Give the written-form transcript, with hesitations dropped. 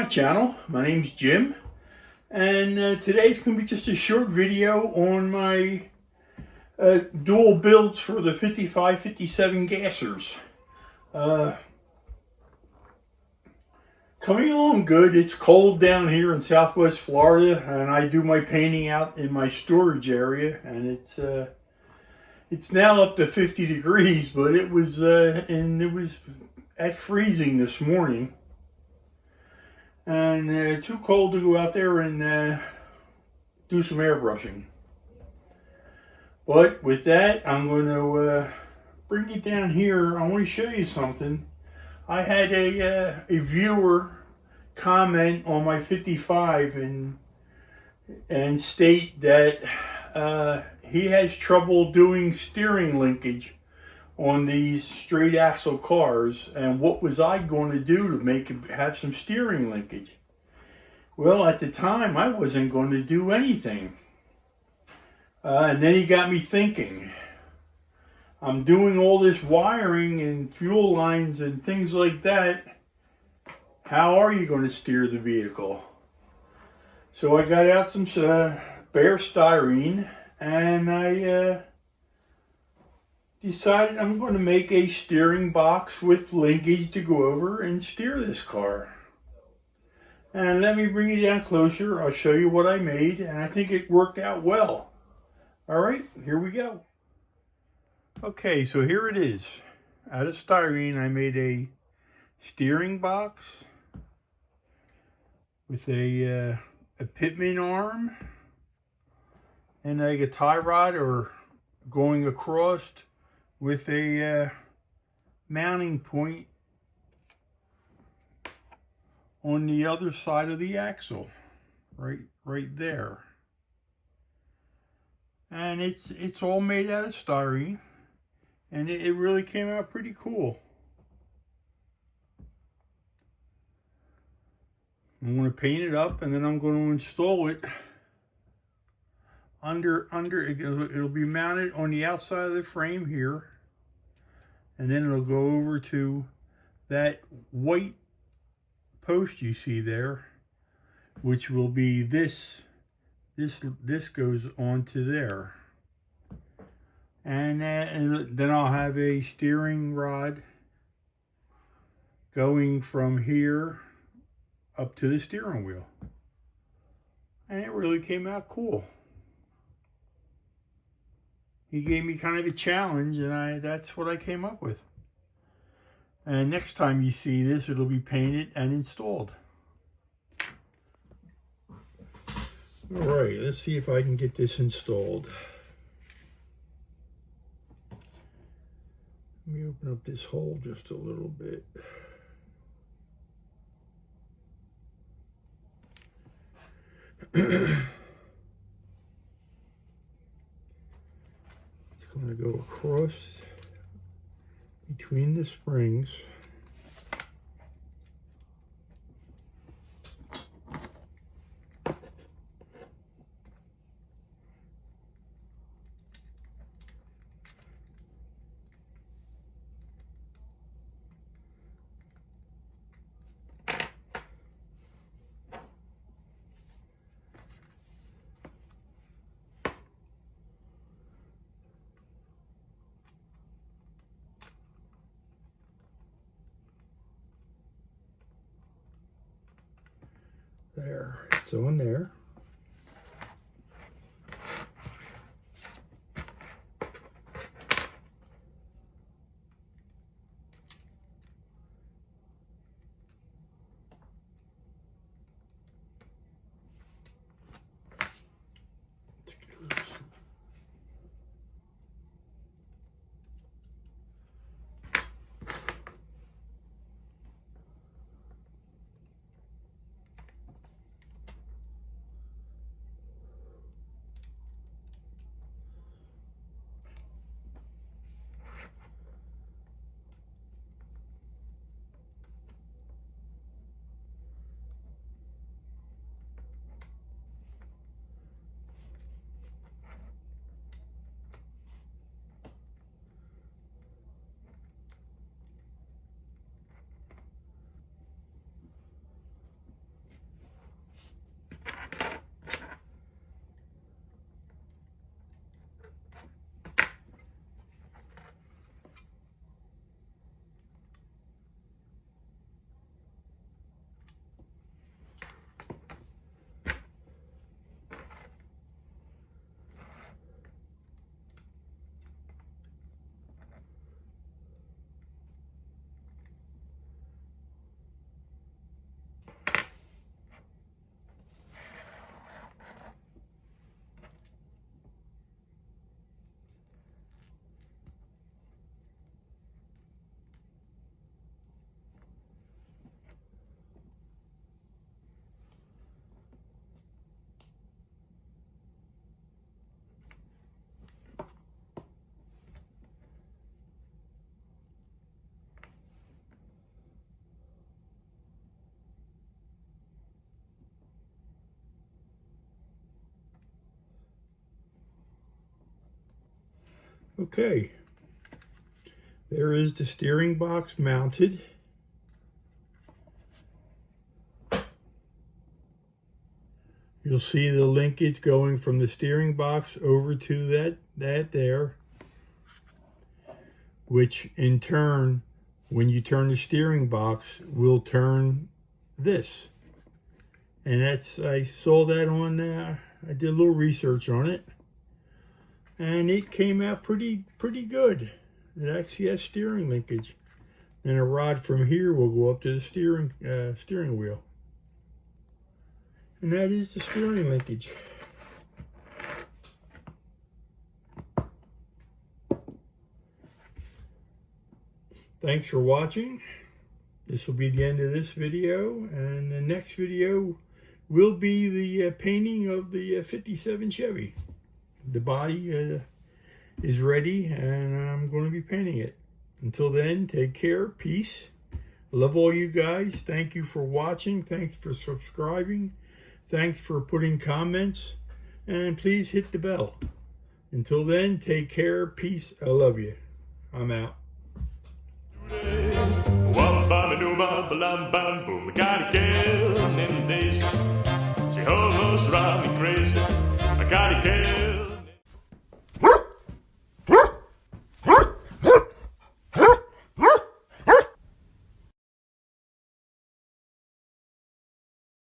my channel. My name's Jim, and today's going to be just a short video on my dual builds for the 55-57 gassers. Coming along good. It's cold down here in Southwest Florida, and I do my painting out in my storage area, and it's now up to 50 degrees, but it was at freezing this morning. And too cold to go out there and do some airbrushing. But with that, I'm going to bring it down here. I want to show you something. I had a viewer comment on my 55 and state that he has trouble doing steering linkage on these straight axle cars, and what was I going to do to make it have some steering linkage? Well, at the time I wasn't going to do anything, and then he got me thinking. I'm doing all this wiring and fuel lines and things like that. How are you going to steer the vehicle? So I got out some bare styrene, and I decided I'm going to make a steering box with linkage to go over and steer this car. And let me bring you down closer. I'll show you what I made, and I think it worked out well. Alright, here we go. Okay, so here it is. Out of styrene, I made a steering box with a pitman arm and like a tie rod or going across with a mounting point on the other side of the axle, right there. And it's all made out of styrene, and it really came out pretty cool. I'm going to paint it up, and then I'm going to install it under it'll be mounted on the outside of the frame here, and then it'll go over to that white post you see there, which will be this goes onto there, and then I'll have a steering rod going from here up to the steering wheel, and it really came out cool. He gave me kind of a challenge, and that's what I came up with. And next time you see this, it'll be painted and installed. All right, let's see if I can get this installed. Let me open up this hole just a little bit. Going to go across between the springs. There, it's on there. Let's get loose. Okay, there is the steering box mounted. You'll see the linkage going from the steering box over to that there, which in turn, when you turn the steering box, will turn this. And I saw that on, I did a little research on it, and it came out pretty good. It actually has steering linkage. And a rod from here will go up to the steering wheel. And that is the steering linkage. Thanks for watching. This will be the end of this video, and the next video will be the painting of the 57 Chevy. The body is ready, and I'm going to be painting it. Until then, take care, peace. Love all you guys. Thank you for watching. Thanks for subscribing. Thanks for putting comments, and please hit the bell. Until then, take care, peace, I love you. I'm out.